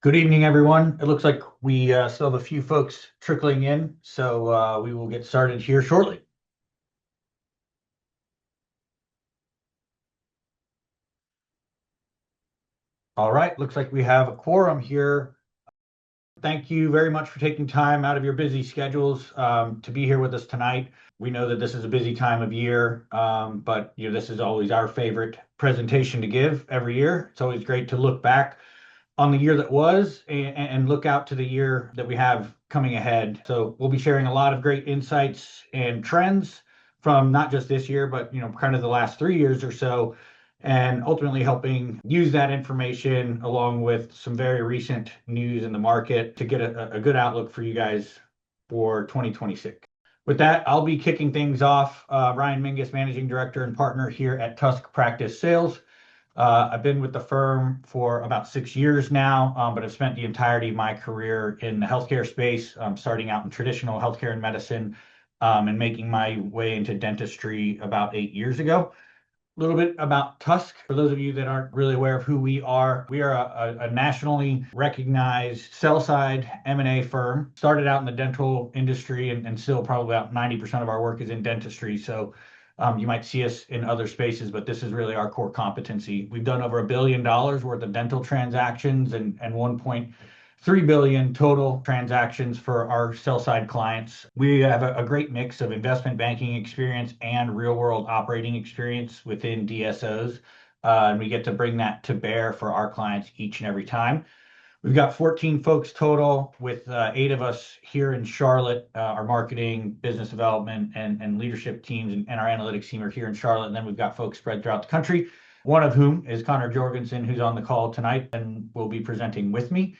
Good evening, everyone. It looks like we still have a few folks trickling in, so we will get started here shortly. All right, looks like we have a quorum here. Thank you very much for taking time out of your busy schedules to be here with us tonight. We know that this is a busy time of year, but this is always our favorite presentation to give every year. It's always great to look back on the year that was and look out to the year that we have coming ahead. So we'll be sharing a lot of great insights and trends from not just this year, but kind of the last 3 years or so, and ultimately helping use that information along with some very recent news in the market to get a good outlook for you guys for 2026. With that, I'll be kicking things off. Ryan Mingus, Managing Director and Partner here at TUSK Practice Sales. I've been with the firm for about 6 years now, but I've spent the entirety of my career in the healthcare space, starting out in traditional healthcare and medicine, and making my way into dentistry about 8 years ago. A little bit about TUSK. For those of you that aren't really aware of who we are a nationally recognized sell-side M&A firm. Started out in the dental industry and still probably about 90% of our work is in dentistry. So you might see us in other spaces, but this is really our core competency. We've done over $1 billion worth of dental transactions and 1.3 billion total transactions for our sell side clients. We have a great mix of investment banking experience and real world operating experience within DSOs. And we get to bring that to bear for our clients each and every time. We've got 14 folks total with 8 of us here in Charlotte. Our marketing, business development, and leadership teams and our analytics team are here in Charlotte. And then we've got folks spread throughout the country, one of whom is Connor Jorgensen, who's on the call tonight and will be presenting with me.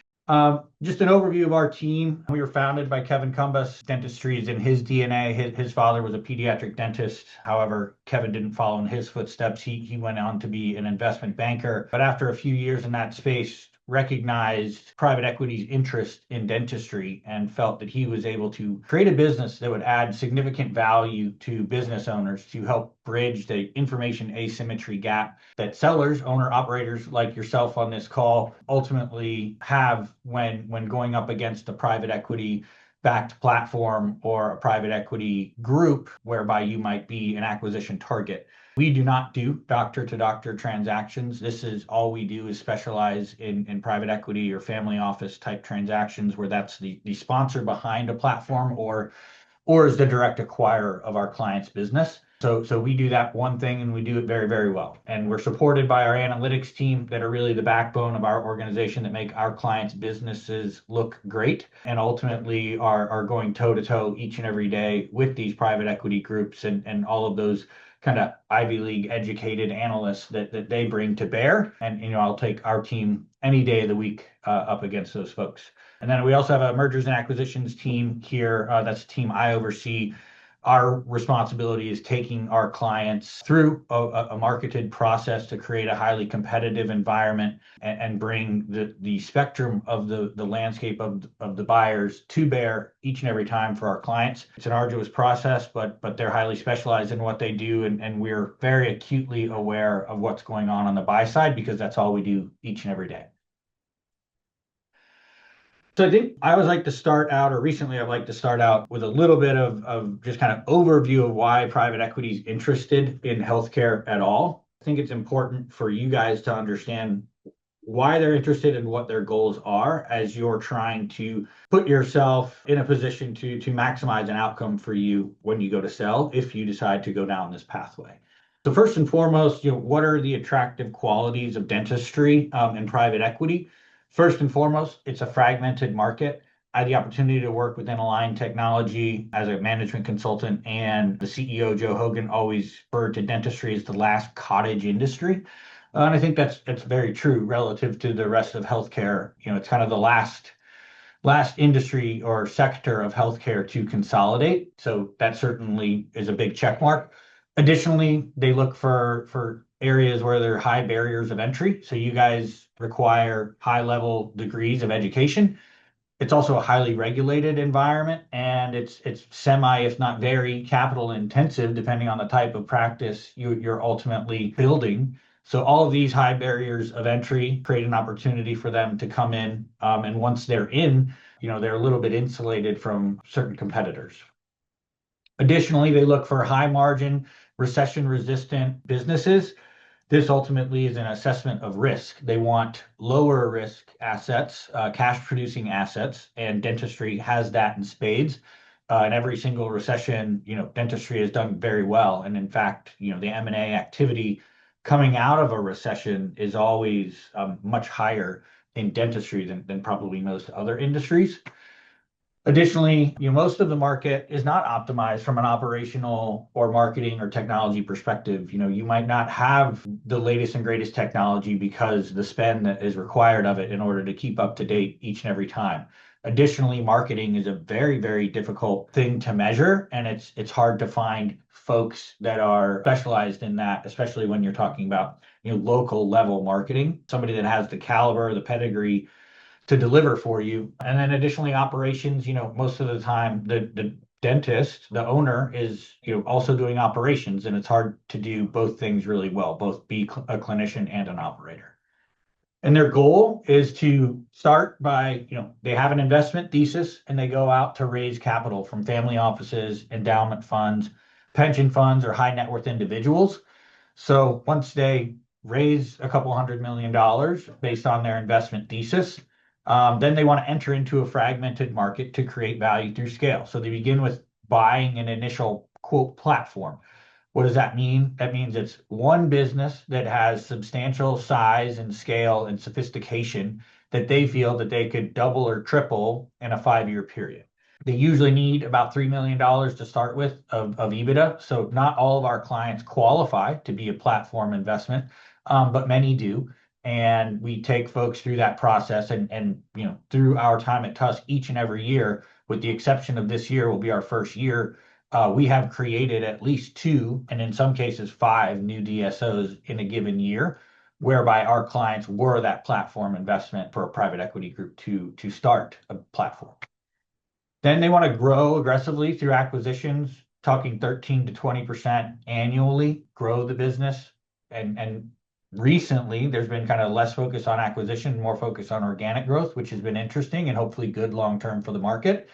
Just an overview of our team. We were founded by Kevin Cumbus. Dentistry is in his DNA. His father was a pediatric dentist. However, Kevin didn't follow in his footsteps. He went on to be an investment banker. But after a few years in that space, recognized private equity's interest in dentistry and felt that he was able to create a business that would add significant value to business owners to help bridge the information asymmetry gap that sellers, owner operators like yourself on this call ultimately have when going up against a private equity backed platform or a private equity group whereby you might be an acquisition target. We do not do doctor to doctor transactions. This is all we do is specialize in private equity or family office type transactions where that's the sponsor behind a platform or is the direct acquirer of our client's business. So we do that one thing and we do it very, very well. And we're supported by our analytics team that are really the backbone of our organization that make our clients' businesses look great and ultimately are going toe to toe each and every day with these private equity groups and all of those kind of Ivy League educated analysts that they bring to bear. And I'll take our team any day of the week up against those folks. And then we also have a mergers and acquisitions team here. That's a team I oversee. Our responsibility is taking our clients through a marketed process to create a highly competitive environment and bring the spectrum of the landscape of the buyers to bear each and every time for our clients. It's an arduous process, but they're highly specialized in what they do, and we're very acutely aware of what's going on the buy side because that's all we do each and every day. So I think I always like to start out, or recently I'd like to start out with a little bit of just kind of overview of why private equity is interested in healthcare at all. I think it's important for you guys to understand why they're interested and what their goals are as you're trying to put yourself in a position to maximize an outcome for you when you go to sell, if you decide to go down this pathway. So first and foremost, what are the attractive qualities of dentistry and private equity? First and foremost, it's a fragmented market. I had the opportunity to work within Align Technology as a management consultant, and the CEO, Joe Hogan, always referred to dentistry as the last cottage industry. And I think that's very true relative to the rest of healthcare. It's kind of the last industry or sector of healthcare to consolidate. So that certainly is a big check mark. Additionally, they look for areas where there are high barriers of entry. So you guys require high level degrees of education. It's also a highly regulated environment, and it's semi, if not very, capital intensive, depending on the type of practice you're ultimately building. So all of these high barriers of entry create an opportunity for them to come in. And once they're in, they're a little bit insulated from certain competitors. Additionally, they look for high margin, recession resistant businesses. This ultimately is an assessment of risk. They want lower risk assets, cash producing assets, and dentistry has that in spades. In every single recession, dentistry has done very well. And in fact, the M&A activity coming out of a recession is always much higher in dentistry than probably most other industries. Additionally, most of the market is not optimized from an operational or marketing or technology perspective. You might not have the latest and greatest technology because the spend that is required of it in order to keep up to date each and every time. Additionally, marketing is a very, very difficult thing to measure, and it's hard to find folks that are specialized in that, especially when you're talking about local level marketing. Somebody that has the caliber, the pedigree to deliver for you. And then additionally, operations, most of the time the dentist, the owner is, also doing operations, and it's hard to do both things really well, both be a clinician and an operator. And their goal is to start by, they have an investment thesis and they go out to raise capital from family offices, endowment funds, pension funds, or high net worth individuals. So once they raise a couple $100 million based on their investment thesis, then they want to enter into a fragmented market to create value through scale. So they begin with buying an initial quote platform. What does that mean? That means it's one business that has substantial size and scale and sophistication that they feel that they could double or triple in a 5-year period. They usually need about $3 million to start with of EBITDA. So not all of our clients qualify to be a platform investment, but many do. And we take folks through that process and through our time at TUSK each and every year, with the exception of this year will be our first year. We have created at least 2, and in some cases 5 new DSOs in a given year, whereby our clients were that platform investment for a private equity group to start a platform. Then they want to grow aggressively through acquisitions, talking 13 to 20% annually, grow the business. And recently, there's been kind of less focus on acquisition, more focus on organic growth, which has been interesting and hopefully good long term for the market.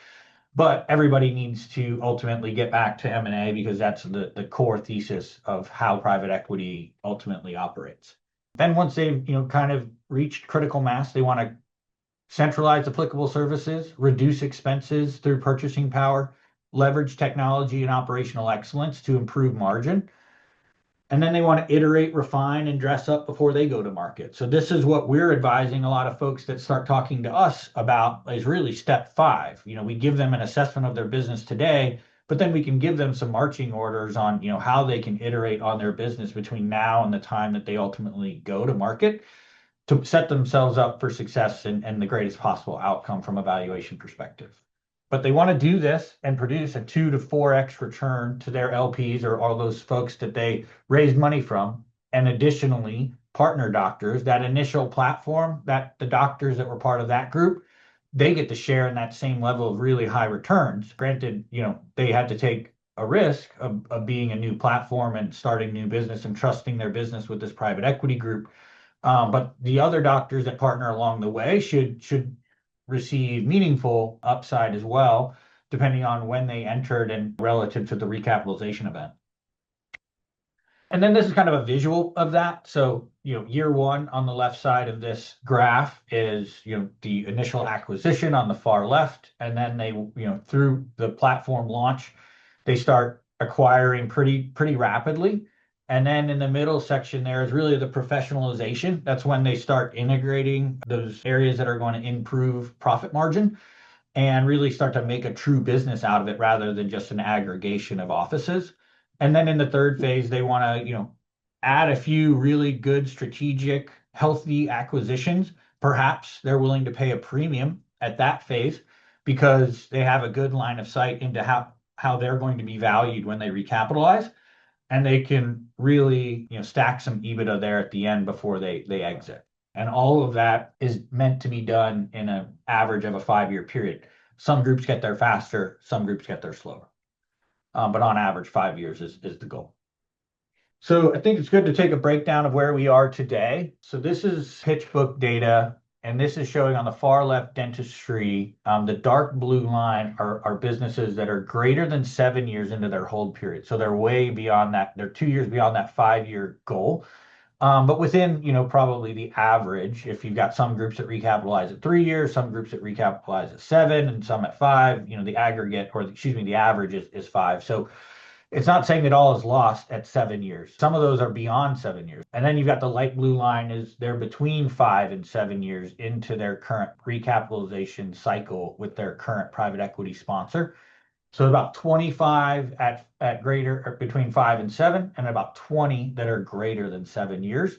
But everybody needs to ultimately get back to M&A because that's the core thesis of how private equity ultimately operates. Then once they've kind of reached critical mass, they want to centralize applicable services, reduce expenses through purchasing power, leverage technology and operational excellence to improve margin. And then they want to iterate, refine, and dress up before they go to market. So this is what we're advising a lot of folks that start talking to us about is really step 5. We give them an assessment of their business today, but then we can give them some marching orders on, how they can iterate on their business between now and the time that they ultimately go to market to set themselves up for success and the greatest possible outcome from a valuation perspective. But they want to do this and produce a 2 to 4x return to their LPs or all those folks that they raised money from. And additionally, partner doctors, that initial platform, that the doctors that were part of that group, they get to share in that same level of really high returns. Granted, they had to take a risk of being a new platform and starting new business and trusting their business with this private equity group. But the other doctors that partner along the way should receive meaningful upside as well, depending on when they entered and relative to the recapitalization event. And then this is kind of a visual of that. So, year 1 on the left side of this graph is, the initial acquisition on the far left. And then they, through the platform launch, they start acquiring pretty rapidly. And then in the middle section there is really the professionalization. That's when they start integrating those areas that are going to improve profit margin and really start to make a true business out of it rather than just an aggregation of offices. And then in the third phase, they want to, add a few really good strategic, healthy acquisitions. Perhaps they're willing to pay a premium at that phase because they have a good line of sight into how they're going to be valued when they recapitalize. And they can really, stack some EBITDA there at the end before they exit. And all of that is meant to be done in an average of a 5-year period. Some groups get there faster, some groups get there slower. But on average, 5 years is the goal. So I think it's good to take a breakdown of where we are today. So this is PitchBook data, and this is showing on the far left dentistry. The dark blue line are businesses that are greater than 7 years into their hold period. So they're way beyond that. They're 2 years beyond that 5 year goal. But within, probably the average, if you've got some groups that recapitalize at 3 years, some groups that recapitalize at seven, and some at five, the aggregate, or excuse me, the average is five. So it's not saying that all is lost at 7 years. Some of those are beyond 7 years. And then you've got the light blue line is they're between 5 and 7 years into their current recapitalization cycle with their current private equity sponsor. So about 25 at greater or between 5 and 7, and about 20 that are greater than 7 years.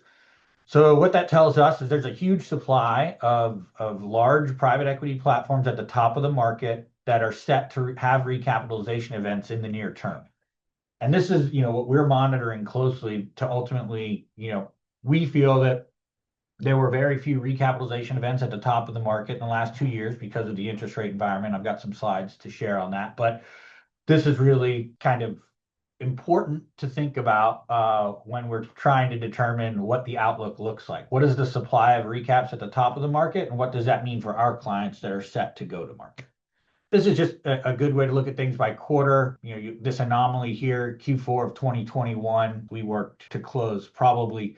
So what that tells us is there's a huge supply of large private equity platforms at the top of the market that are set to have recapitalization events in the near term. And this is, what we're monitoring closely to ultimately, we feel that there were very few recapitalization events at the top of the market in the last 2 years because of the interest rate environment. I've got some slides to share on that, but this is really kind of important to think about when we're trying to determine what the outlook looks like. What is the supply of recaps at the top of the market, and what does that mean for our clients that are set to go to market? This is just a good way to look at things by quarter. This anomaly here, Q4 of 2021, we worked to close probably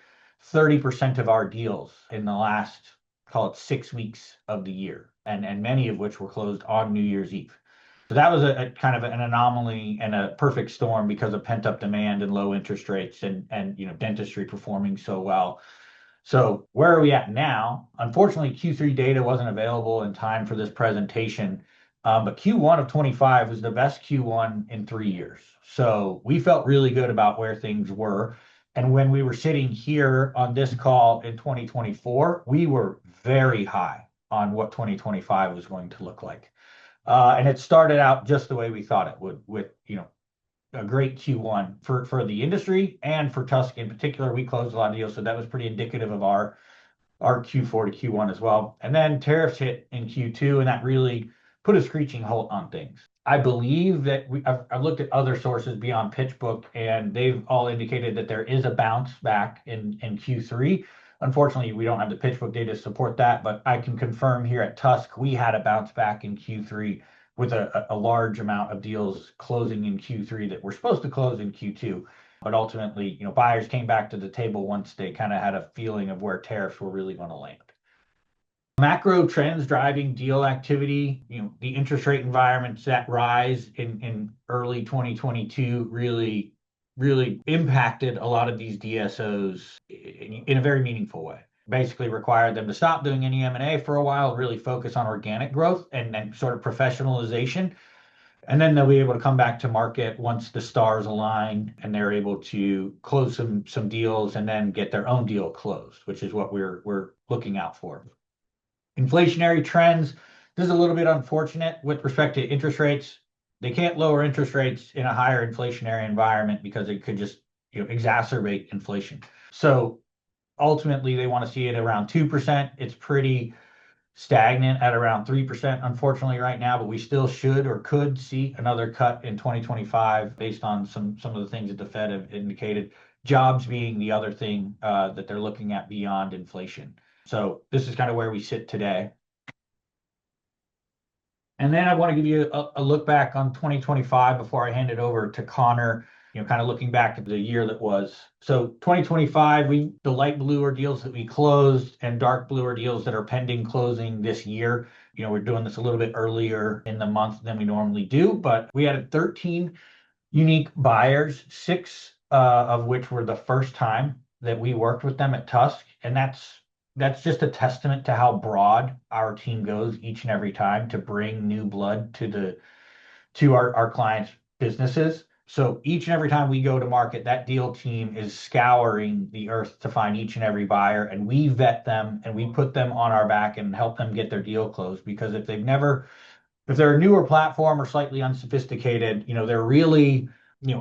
30% of our deals in the last, call it 6 weeks of the year, and many of which were closed on New Year's Eve. So that was a kind of an anomaly and a perfect storm because of pent up demand and low interest rates and dentistry performing so well. So where are we at now? Unfortunately, Q3 data wasn't available in time for this presentation, but Q1 of 25 was the best Q1 in 3 years. So we felt really good about where things were. And when we were sitting here on this call in 2024, we were very high on what 2025 was going to look like. And it started out just the way we thought it would, with a great Q1 for the industry and for TUSK in particular. We closed a lot of deals, so that was pretty indicative of our Q4 to Q1 as well. And then tariffs hit in Q2, and that really put a screeching halt on things. I believe that I've looked at other sources beyond PitchBook, and they've all indicated that there is a bounce back in Q3. Unfortunately, we don't have the PitchBook data to support that, but I can confirm here at TUSK, we had a bounce back in Q3 with a large amount of deals closing in Q3 that were supposed to close in Q2. But ultimately, buyers came back to the table once they kind of had a feeling of where tariffs were really going to land. Macro trends driving deal activity, the interest rate environments that rise in early 2022 really impacted a lot of these DSOs in a very meaningful way. Basically required them to stop doing any M&A for a while, really focus on organic growth and sort of professionalization. And then they'll be able to come back to market once the stars align and they're able to close some deals and then get their own deal closed, which is what we're looking out for. Inflationary trends. This is a little bit unfortunate with respect to interest rates. They can't lower interest rates in a higher inflationary environment because it could just exacerbate inflation. So ultimately, they want to see it around 2%. It's pretty stagnant at around 3%, unfortunately, right now, but we still should or could see another cut in 2025 based on some of the things that the Fed have indicated, jobs being the other thing that they're looking at beyond inflation. So this is kind of where we sit today. And then I want to give you a look back on 2025 before I hand it over to Connor, kind of looking back at the year that was. So 2025, the light blue are deals that we closed, and dark blue are deals that are pending closing this year. We're doing this a little bit earlier in the month than we normally do, but we had 13 unique buyers, six of which were the first time that we worked with them at TUSK. And that's just a testament to how broad our team goes each and every time to bring new blood to our clients' businesses. So each and every time we go to market, that deal team is scouring the earth to find each and every buyer, and we vet them and we put them on our back and help them get their deal closed. Because if they're a newer platform or slightly unsophisticated, they're really,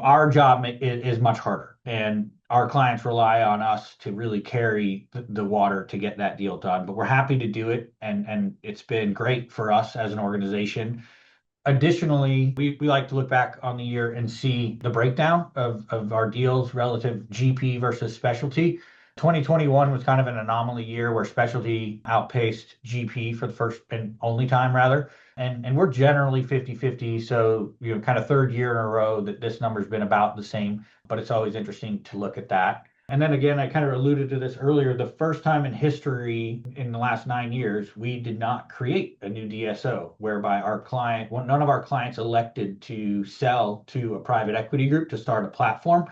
our job is much harder, and our clients rely on us to really carry the water to get that deal done. But we're happy to do it, and it's been great for us as an organization. Additionally, we like to look back on the year and see the breakdown of our deals relative GP versus specialty. 2021 was kind of an anomaly year where specialty outpaced GP for the first and only time, rather. And we're generally 50-50. So, kind of third year in a row that this number's been about the same, but it's always interesting to look at that. And then again, I kind of alluded to this earlier. The first time in history in the last 9 years, we did not create a new DSO, whereby none of our clients elected to sell to a private equity group to start a platform.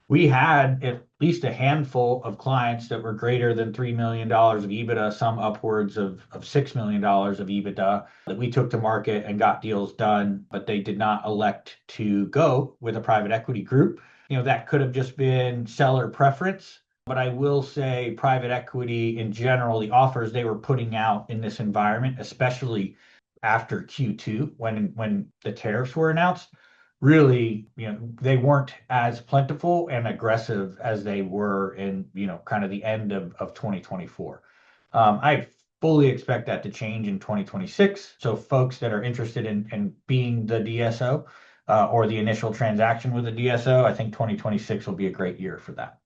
We had at least a handful of clients that were greater than $3 million of EBITDA, some upwards of $6 million of EBITDA that we took to market and got deals done, but they did not elect to go with a private equity group. That could have just been seller preference. But I will say private equity in general, the offers they were putting out in this environment, especially after Q2 when the tariffs were announced, really, they weren't as plentiful and aggressive as they were in, kind of the end of 2024. I fully expect that to change in 2026. So folks that are interested in being the DSO or the initial transaction with the DSO, I think 2026 will be a great year for that.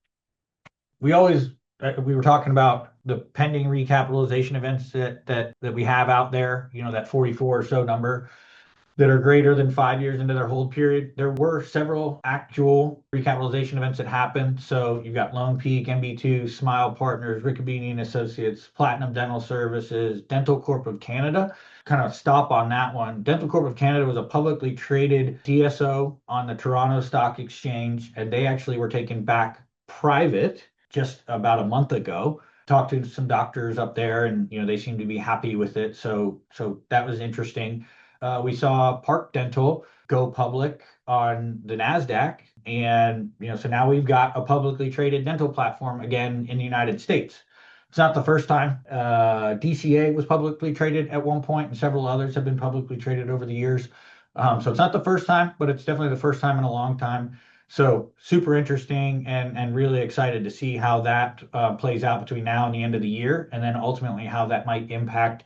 We were talking about the pending recapitalization events that we have out there, that 44 or so number that are greater than 5 years into their hold period. There were several actual recapitalization events that happened. So you've got Lone Peak, MB2, Smile Partners, Riccobini and Associates, Platinum Dental Services, Dental Corp of Canada. Kind of stop on that one. Dental Corp of Canada was a publicly traded DSO on the Toronto Stock Exchange, and they actually were taken back private just about a month ago. Talked to some doctors up there, and they seem to be happy with it. So that was interesting. We saw Park Dental go public on the NASDAQ. And, so now we've got a publicly traded dental platform again in the United States. It's not the first time. DCA was publicly traded at one point, and several others have been publicly traded over the years. So it's not the first time, but it's definitely the first time in a long time. So super interesting and really excited to see how that plays out between now and the end of the year, and then ultimately how that might impact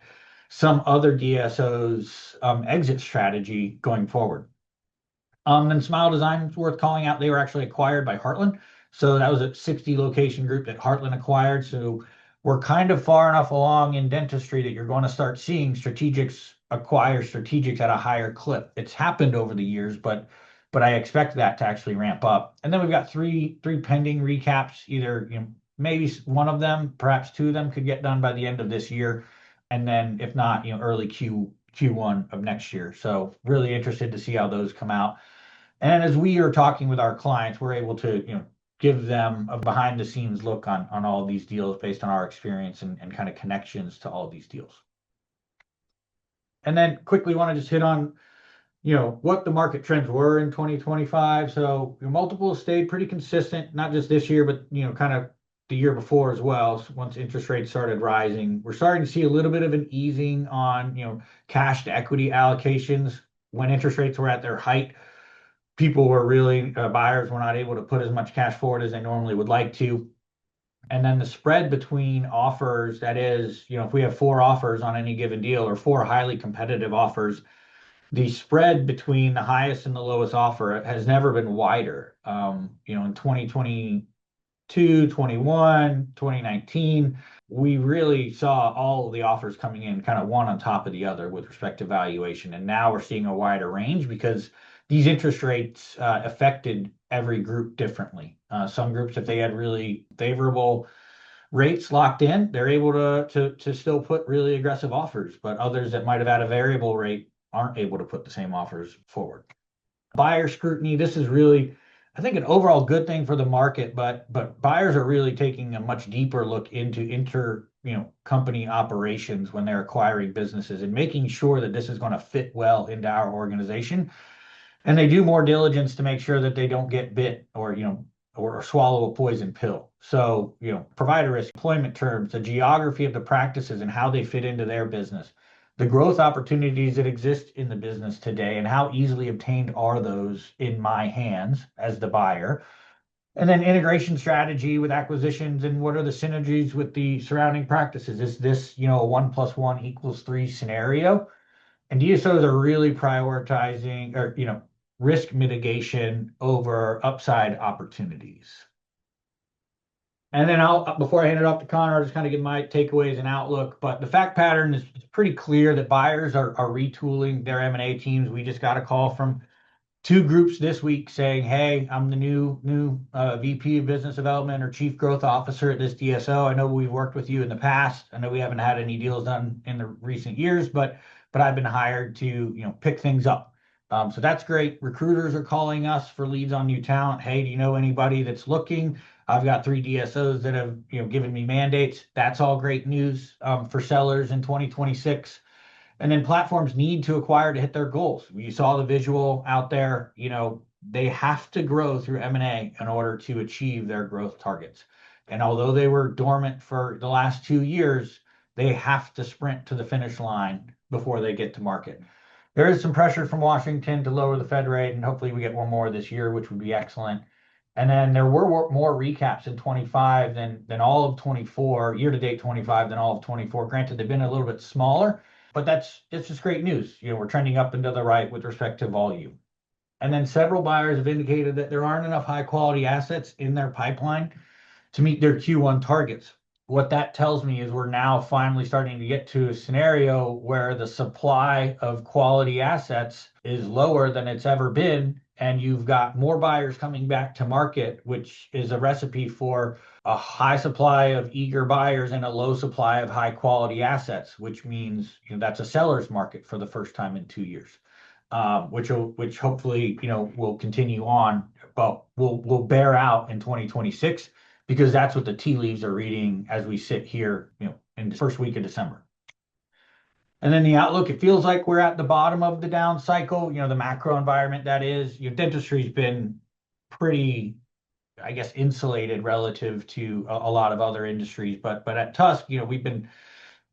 some other DSOs exit strategy going forward. Then Smile Design is worth calling out. They were actually acquired by Heartland. So that was a 60 location group that Heartland acquired. So we're kind of far enough along in dentistry that you're going to start seeing strategics acquire strategics at a higher clip. It's happened over the years, but I expect that to actually ramp up. And then we've got three pending recaps. Either maybe one of them, perhaps two of them could get done by the end of this year, and then if not, early Q1 of next year. So really interested to see how those come out. And as we are talking with our clients, we're able to give them a behind the scenes look on all of these deals based on our experience and kind of connections to all of these deals. And then quickly want to just hit on what the market trends were in 2025. So multiples stayed pretty consistent, not just this year, but kind of the year before as well. So once interest rates started rising, we're starting to see a little bit of an easing on cash to equity allocations. When interest rates were at their height, people were really buyers were not able to put as much cash forward as they normally would like to. And then the spread between offers, that is, if we have 4 offers on any given deal or 4 highly competitive offers, the spread between the highest and the lowest offer has never been wider. In 2022, 21, 2019, we really saw all of the offers coming in kind of one on top of the other with respect to valuation. And now we're seeing a wider range because these interest rates affected every group differently. Some groups, if they had really favorable rates locked in, they're able to still put really aggressive offers. But others that might have had a variable rate aren't able to put the same offers forward. Buyer scrutiny, this is really, I think, an overall good thing for the market, but buyers are really taking a much deeper look into company operations when they're acquiring businesses and making sure that this is going to fit well into our organization. And they do more diligence to make sure that they don't get bit or swallow a poison pill. So, provider risk, employment terms, the geography of the practices and how they fit into their business, the growth opportunities that exist in the business today, and how easily obtained are those in my hands as the buyer. And then integration strategy with acquisitions and what are the synergies with the surrounding practices? Is this, a 1 + 1 = 3 scenario? And DSOs are really prioritizing or, risk mitigation over upside opportunities. And then before I hand it off to Connor, I'll just kind of give my takeaways and outlook. But the fact pattern is pretty clear that buyers are retooling their M&A teams. We just got a call from two groups this week saying, "Hey, I'm the new VP of Business Development or Chief Growth Officer at this DSO. I know we've worked with you in the past. I know we haven't had any deals done in the recent years, but I've been hired to pick things up." So that's great. Recruiters are calling us for leads on new talent. "Hey, do you know anybody that's looking? I've got three DSOs that have given me mandates." That's all great news for sellers in 2026. And then platforms need to acquire to hit their goals. You saw the visual out there. They have to grow through M&A in order to achieve their growth targets. And although they were dormant for the last 2 years, they have to sprint to the finish line before they get to market. There is some pressure from Washington to lower the Fed rate, and hopefully we get one more this year, which would be excellent. And then there were more recaps in 25 than all of 24, year to date 25 than all of 24. Granted, they've been a little bit smaller, but it's just great news. We're trending up and to the right with respect to volume. And then several buyers have indicated that there aren't enough high quality assets in their pipeline to meet their Q1 targets. What that tells me is we're now finally starting to get to a scenario where the supply of quality assets is lower than it's ever been, and you've got more buyers coming back to market, which is a recipe for a high supply of eager buyers and a low supply of high quality assets, which means that's a seller's market for the first time in 2 years, which hopefully will continue on, but will bear out in 2026 because that's what the tea leaves are reading as we sit here, in the first week of December. And then the outlook, it feels like we're at the bottom of the down cycle, the macro environment that is. Dentistry's been pretty, I guess, insulated relative to a lot of other industries. But at TUSK, we've been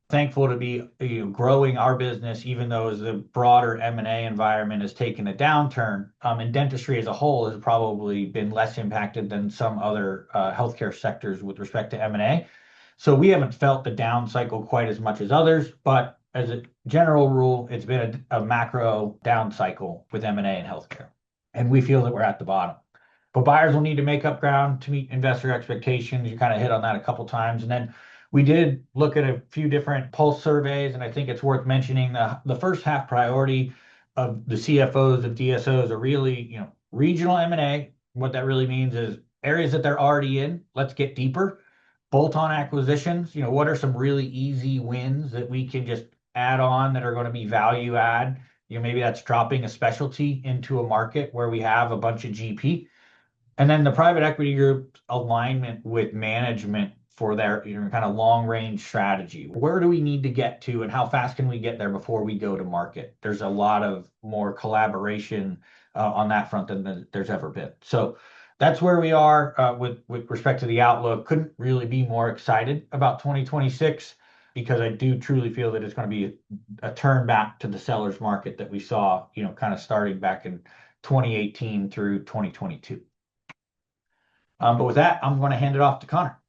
thankful to be growing our business, even though as the broader M&A environment has taken a downturn, and dentistry as a whole has probably been less impacted than some other healthcare sectors with respect to M&A. So we haven't felt the down cycle quite as much as others, but as a general rule, it's been a macro down cycle with M&A and healthcare. And we feel that we're at the bottom. But buyers will need to make up ground to meet investor expectations. You kind of hit on that a couple times. And then we did look at a few different pulse surveys, and I think it's worth mentioning the first half priority of the CFOs of DSOs are really, regional M&A. What that really means is areas that they're already in, let's get deeper. Bolt-on acquisitions, what are some really easy wins that we can just add on that are going to be value add? Maybe that's dropping a specialty into a market where we have a bunch of GP. And then the private equity group alignment with management for their kind of long range strategy. Where do we need to get to and how fast can we get there before we go to market? There's a lot of more collaboration on that front than there's ever been. So that's where we are with respect to the outlook. Couldn't really be more excited about 2026 because I do truly feel that it's going to be a turn back to the seller's market that we saw, kind of starting back in 2018 through 2022. But with that, I'm going to hand it off to Connor.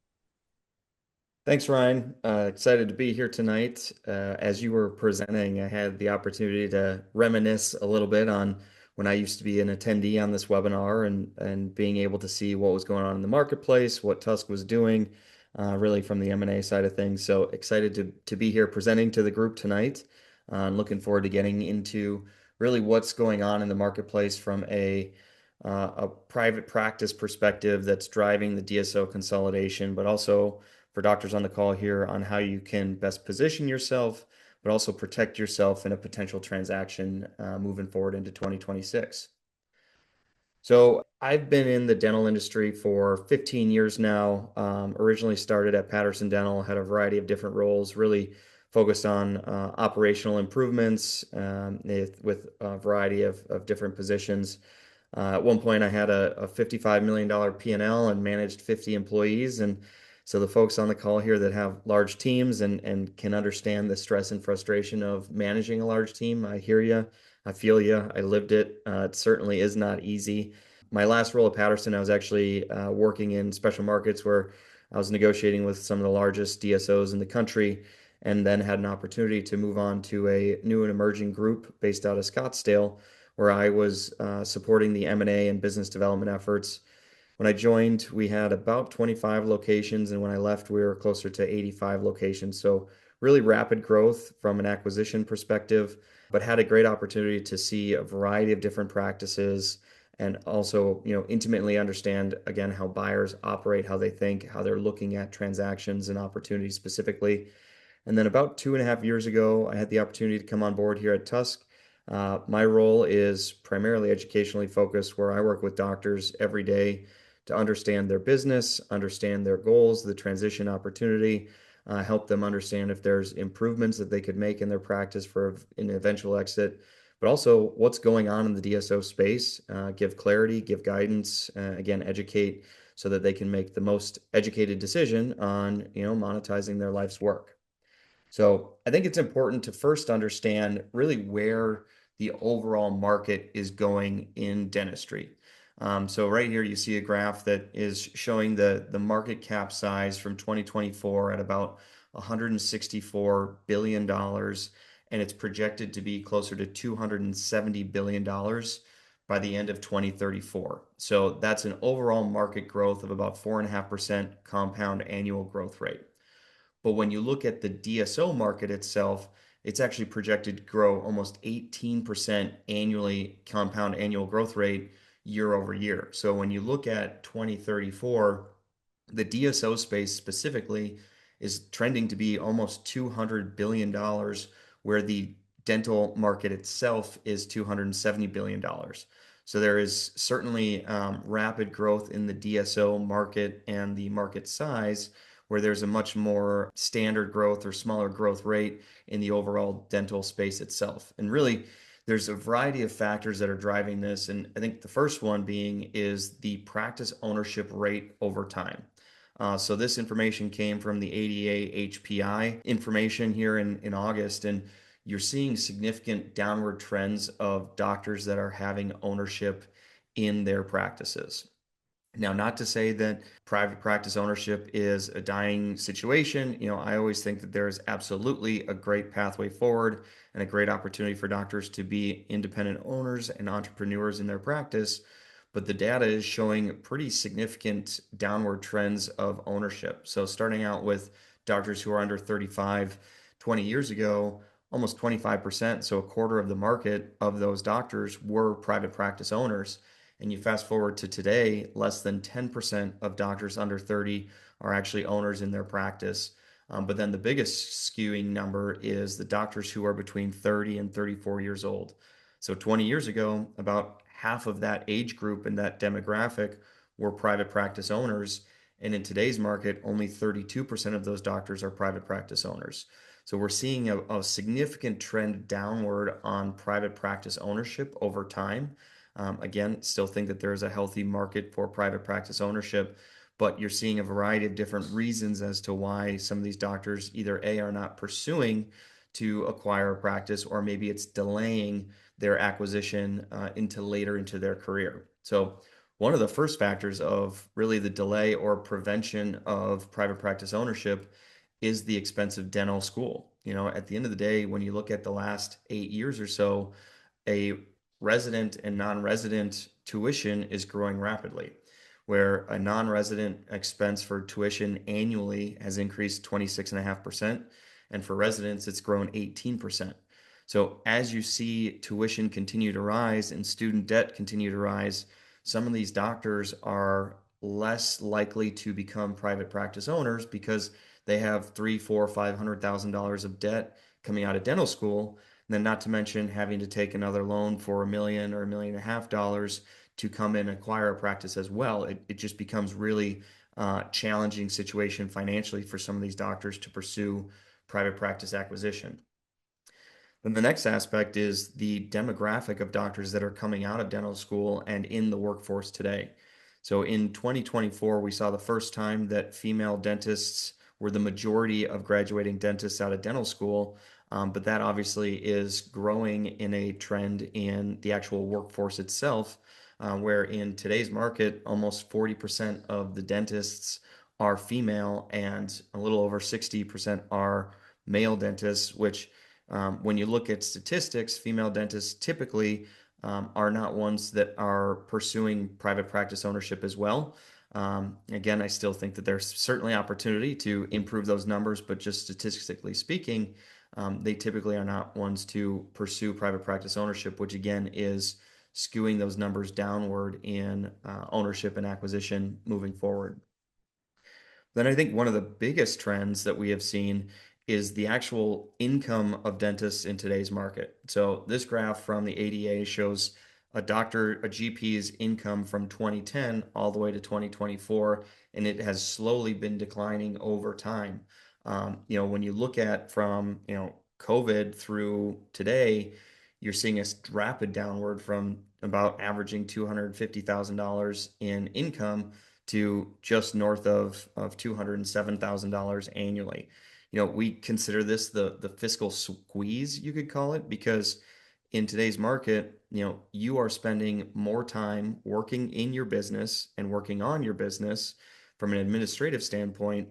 Thanks, Ryan. Excited to be here tonight. As you were presenting, I had the opportunity to reminisce a little bit on when I used to be an attendee on this webinar and being able to see what was going on in the marketplace, what TUSK was doing, really from the M&A side of things. So excited to be here presenting to the group tonight. And looking forward to getting into really what's going on in the marketplace from a private practice perspective that's driving the DSO consolidation, but also for doctors on the call here on how you can best position yourself, but also protect yourself in a potential transaction moving forward into 2026. So I've been in the dental industry for 15 years now. Originally started at Patterson Dental, had a variety of different roles, really focused on operational improvements with a variety of different positions. At one point, I had a $55 million P&L and managed 50 employees. And so the folks on the call here that have large teams and can understand the stress and frustration of managing a large team, I hear you. I feel you. I lived it. It certainly is not easy. My last role at Patterson, I was actually working in special markets where I was negotiating with some of the largest DSOs in the country and then had an opportunity to move on to a new and emerging group based out of Scottsdale, where I was supporting the M&A and business development efforts. When I joined, we had about 25 locations, and when I left, we were closer to 85 locations. So really rapid growth from an acquisition perspective, but had a great opportunity to see a variety of different practices and also, intimately understand again how buyers operate, how they think, how they're looking at transactions and opportunities specifically. And then about 2.5 years ago, I had the opportunity to come on board here at TUSK. My role is primarily educationally focused, where I work with doctors every day to understand their business, understand their goals, the transition opportunity, help them understand if there's improvements that they could make in their practice for an eventual exit, but also what's going on in the DSO space, give clarity, give guidance, again, educate so that they can make the most educated decision on, monetizing their life's work. So I think it's important to first understand really where the overall market is going in dentistry. So right here you see a graph that is showing the market cap size from 2024 at about $164 billion, and it's projected to be closer to $270 billion by the end of 2034. So that's an overall market growth of about 4.5% compound annual growth rate. But when you look at the DSO market itself, it's actually projected to grow almost 18% annually, compound annual growth rate year over year. So when you look at 2034, the DSO space specifically is trending to be almost $200 billion, where the dental market itself is $270 billion. So there is certainly rapid growth in the DSO market and the market size, where there's a much more standard growth or smaller growth rate in the overall dental space itself. And really, there's a variety of factors that are driving this. And I think the first one being is the practice ownership rate over time. So this information came from the ADA HPI information here in August, and you're seeing significant downward trends of doctors that are having ownership in their practices. Now, not to say that private practice ownership is a dying situation. I always think that there is absolutely a great pathway forward and a great opportunity for doctors to be independent owners and entrepreneurs in their practice. But the data is showing pretty significant downward trends of ownership. So starting out with doctors who are under 35, 20 years ago, almost 25%, so a quarter of the market of those doctors were private practice owners. And you fast forward to today, less than 10% of doctors under 30 are actually owners in their practice. But then the biggest skewing number is the doctors who are between 30 and 34 years old. So 20 years ago, about half of that age group and that demographic were private practice owners. And in today's market, only 32% of those doctors are private practice owners. So we're seeing a significant trend downward on private practice ownership over time. Again, still think that there is a healthy market for private practice ownership, but you're seeing a variety of different reasons as to why some of these doctors either A, are not pursuing to acquire a practice, or maybe it's delaying their acquisition into later into their career. So one of the first factors of really the delay or prevention of private practice ownership is the expensive dental school. At the end of the day, when you look at the last 8 years or so, a resident and non-resident tuition is growing rapidly, where a non-resident expense for tuition annually has increased 26.5%, and for residents, it's grown 18%. So as you see tuition continue to rise and student debt continue to rise, some of these doctors are less likely to become private practice owners because they have three, four, $500,000 of debt coming out of dental school. And then not to mention having to take another loan for $1 million or $1.5 million to come in and acquire a practice as well. It just becomes really challenging situation financially for some of these doctors to pursue private practice acquisition. Then the next aspect is the demographic of doctors that are coming out of dental school and in the workforce today. So in 2024, we saw the first time that female dentists were the majority of graduating dentists out of dental school. But that obviously is growing in a trend in the actual workforce itself, where in today's market, almost 40% of the dentists are female and a little over 60% are male dentists, which when you look at statistics, female dentists typically are not ones that are pursuing private practice ownership as well. Again, I still think that there's certainly opportunity to improve those numbers, but just statistically speaking, they typically are not ones to pursue private practice ownership, which again is skewing those numbers downward in ownership and acquisition moving forward. Then I think one of the biggest trends that we have seen is the actual income of dentists in today's market. So this graph from the ADA shows a GP's income from 2010 all the way to 2024, and it has slowly been declining over time. When you look at from, COVID through today, you're seeing a rapid downward from about averaging $250,000 in income to just north of $207,000 annually. We consider this the fiscal squeeze, you could call it, because in today's market, you are spending more time working in your business and working on your business from an administrative standpoint,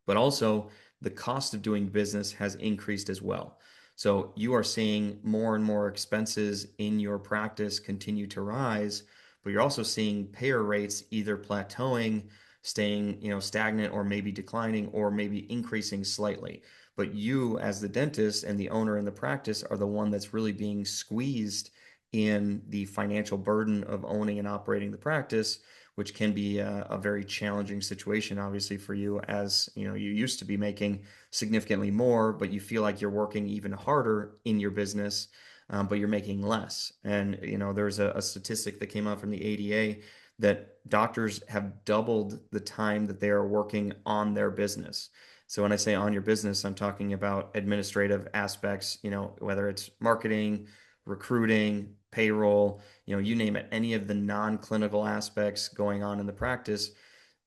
but also the cost of doing business has increased as well. So you are seeing more and more expenses in your practice continue to rise, but you're also seeing payer rates either plateauing, staying, stagnant, or maybe declining, or maybe increasing slightly. But you, as the dentist and the owner in the practice, are the one that's really being squeezed in the financial burden of owning and operating the practice, which can be a very challenging situation, obviously, for you, as you used to be making significantly more, but you feel like you're working even harder in your business, but you're making less. And there's a statistic that came out from the ADA that doctors have doubled the time that they are working on their business. So when I say on your business, I'm talking about administrative aspects, whether it's marketing, recruiting, payroll, you name it, any of the non-clinical aspects going on in the practice.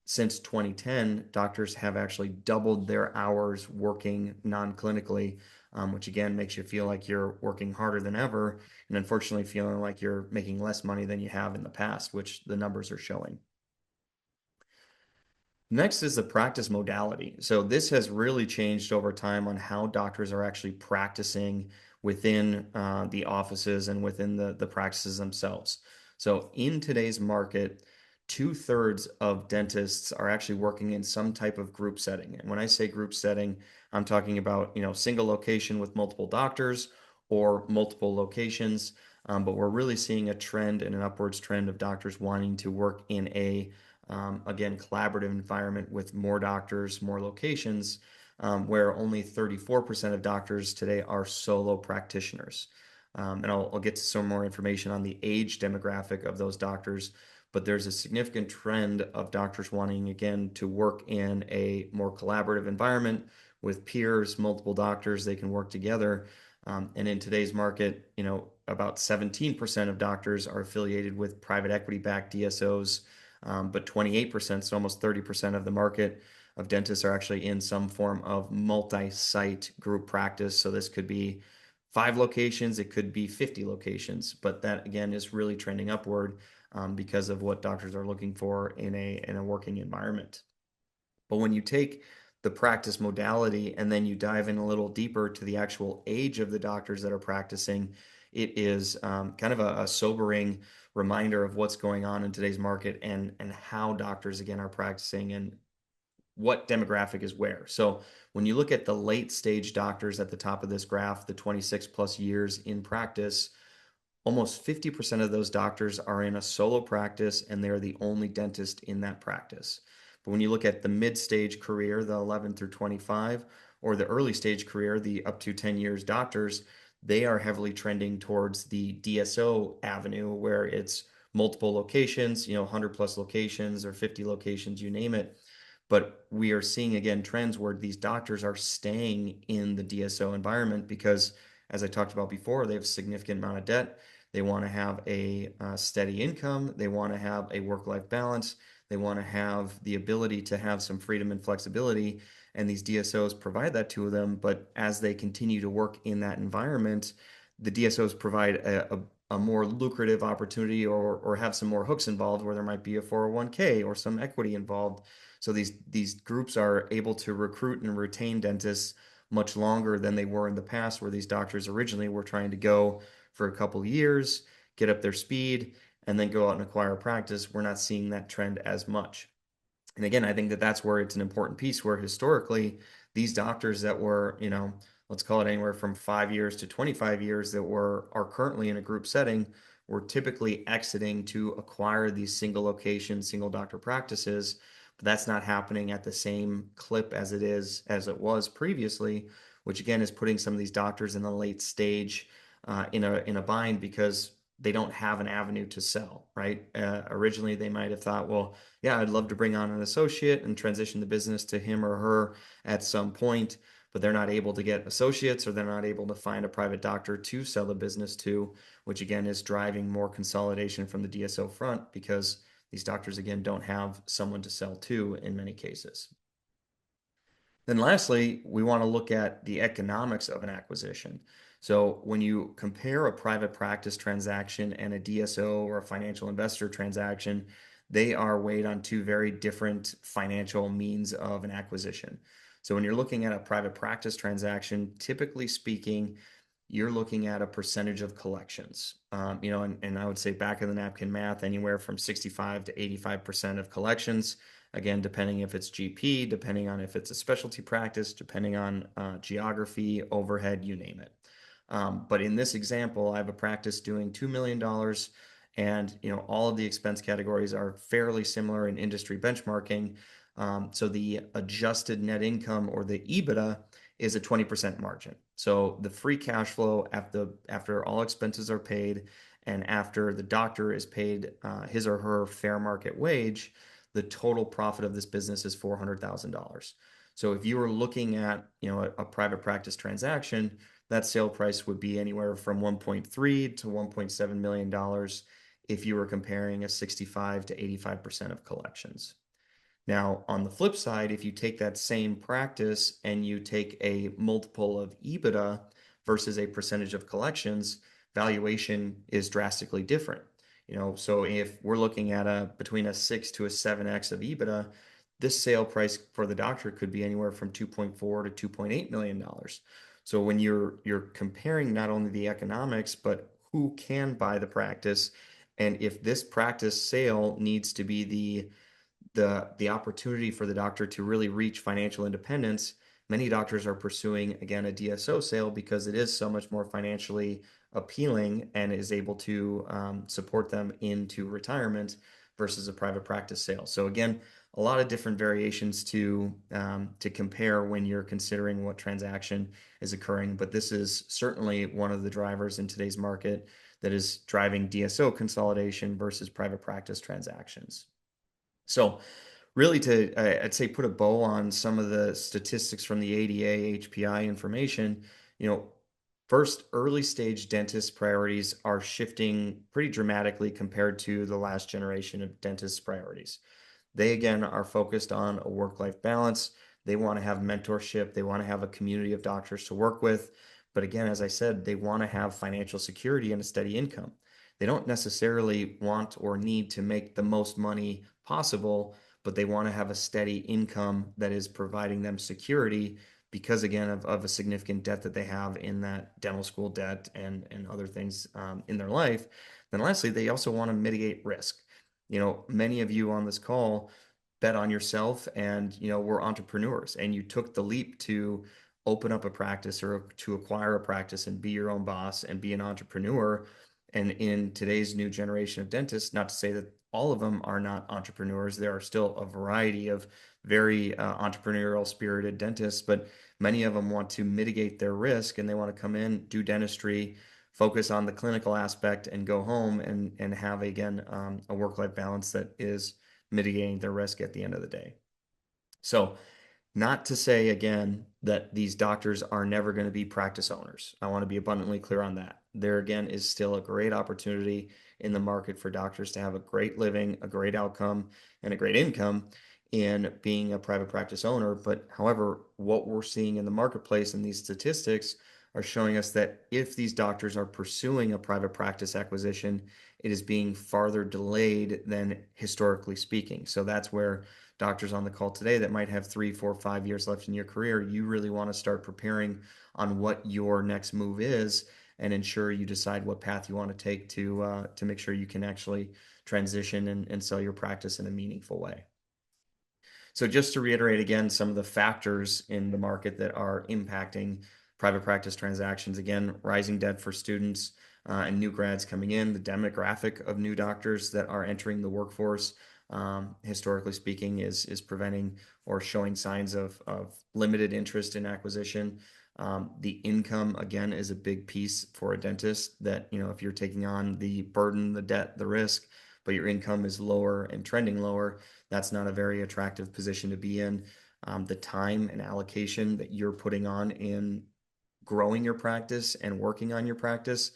Since 2010, doctors have actually doubled their hours working non-clinically, which again makes you feel like you're working harder than ever, and unfortunately feeling like you're making less money than you have in the past, which the numbers are showing. Next is the practice modality. So this has really changed over time on how doctors are actually practicing within the offices and within the practices themselves. So in today's market, 2/3 of dentists are actually working in some type of group setting. And when I say group setting, I'm talking about, single location with multiple doctors or multiple locations. But we're really seeing a trend and an upwards trend of doctors wanting to work in a again, collaborative environment with more doctors, more locations, where only 34% of doctors today are solo practitioners. And I'll get to some more information on the age demographic of those doctors, but there's a significant trend of doctors wanting, again, to work in a more collaborative environment with peers, multiple doctors, they can work together. And in today's market, about 17% of doctors are affiliated with private equity-backed DSOs, but 28%, so almost 30% of the market of dentists are actually in some form of multi-site group practice. So this could be 5 locations, it could be 50 locations, but that again is really trending upward because of what doctors are looking for in a working environment. But when you take the practice modality and then you dive in a little deeper to the actual age of the doctors that are practicing, it is kind of a sobering reminder of what's going on in today's market and how doctors again are practicing and what demographic is where. So when you look at the late stage doctors at the top of this graph, the 26 plus years in practice, almost 50% of those doctors are in a solo practice and they're the only dentist in that practice. But when you look at the mid-stage career, the 11 through 25, or the early stage career, the up to 10 years doctors, they are heavily trending towards the DSO avenue where it's multiple locations, 100 plus locations or 50 locations, you name it. But we are seeing again trends where these doctors are staying in the DSO environment because, as I talked about before, they have a significant amount of debt. They want to have a steady income. They want to have a work-life balance. They want to have the ability to have some freedom and flexibility. And these DSOs provide that to them. But as they continue to work in that environment, the DSOs provide a more lucrative opportunity or have some more hooks involved where there might be a 401k or some equity involved. So these groups are able to recruit and retain dentists much longer than they were in the past, where these doctors originally were trying to go for a couple of years, get up their speed, and then go out and acquire a practice. We're not seeing that trend as much. And again, I think that that's where it's an important piece where historically these doctors that were, let's call it anywhere from 5 years to 25 years that are currently in a group setting were typically exiting to acquire these single location, single doctor practices. But that's not happening at the same clip as it was previously, which again is putting some of these doctors in the late stage in a bind because they don't have an avenue to sell, right? Originally, they might have thought, well, yeah, I'd love to bring on an associate and transition the business to him or her at some point, but they're not able to get associates or they're not able to find a private doctor to sell the business to, which again is driving more consolidation from the DSO front because these doctors, again, don't have someone to sell to in many cases. Then lastly, we want to look at the economics of an acquisition. So when you compare a private practice transaction and a DSO or a financial investor transaction, they are weighed on two very different financial means of an acquisition. So when you're looking at a private practice transaction, typically speaking, you're looking at a percentage of collections. And I would say back of the napkin math, anywhere from 65 to 85% of collections. Again, depending if it's GP, depending on if it's a specialty practice, depending on geography, overhead, you name it. But in this example, I have a practice doing $2 million and all of the expense categories are fairly similar in industry benchmarking. So the adjusted net income or the EBITDA is a 20% margin. So the free cash flow after all expenses are paid and after the doctor is paid his or her fair market wage, the total profit of this business is $400,000. So if you were looking at a private practice transaction, that sale price would be anywhere from 1.3 to 1.7 million dollars if you were comparing a 65 to 85% of collections. Now, on the flip side, if you take that same practice and you take a multiple of EBITDA versus a percentage of collections, valuation is drastically different. So if we're looking at between a 6 to a 7x of EBITDA, this sale price for the doctor could be anywhere from 2.4 to 2.8 million dollars. So when you're comparing not only the economics, but who can buy the practice, and if this practice sale needs to be the opportunity for the doctor to really reach financial independence, many doctors are pursuing, again, a DSO sale because it is so much more financially appealing and is able to support them into retirement versus a private practice sale. So again, a lot of different variations to compare when you're considering what transaction is occurring, but this is certainly one of the drivers in today's market that is driving DSO consolidation versus private practice transactions. So really I'd say put a bow on some of the statistics from the ADA, HPI information, first, early stage dentist priorities are shifting pretty dramatically compared to the last generation of dentist priorities. They, again, are focused on a work-life balance. They want to have mentorship. They want to have a community of doctors to work with. But again, as I said, they want to have financial security and a steady income. They don't necessarily want or need to make the most money possible, but they want to have a steady income that is providing them security because, again, of a significant debt that they have in that dental school debt and other things in their life. Then lastly, they also want to mitigate risk. Many of you on this call bet on yourself and, were entrepreneurs and you took the leap to open up a practice or to acquire a practice and be your own boss and be an entrepreneur. And in today's new generation of dentists, not to say that all of them are not entrepreneurs, there are still a variety of very entrepreneurial spirited dentists, but many of them want to mitigate their risk and they want to come in, do dentistry, focus on the clinical aspect and go home and have, again, a work-life balance that is mitigating their risk at the end of the day. So not to say, again, that these doctors are never going to be practice owners. I want to be abundantly clear on that. There, again, is still a great opportunity in the market for doctors to have a great living, a great outcome, and a great income in being a private practice owner. But however, what we're seeing in the marketplace and these statistics are showing us that if these doctors are pursuing a private practice acquisition, it is being farther delayed than historically speaking. So that's where doctors on the call today that might have 3, 4, 5 years left in your career, you really want to start preparing on what your next move is and ensure you decide what path you want to take to make sure you can actually transition and sell your practice in a meaningful way. So just to reiterate again, some of the factors in the market that are impacting private practice transactions, again, rising debt for students and new grads coming in, the demographic of new doctors that are entering the workforce, historically speaking, is preventing or showing signs of limited interest in acquisition. The income, again, is a big piece for a dentist that, if you're taking on the burden, the debt, the risk, but your income is lower and trending lower, that's not a very attractive position to be in. The time and allocation that you're putting on in growing your practice and working on your practice,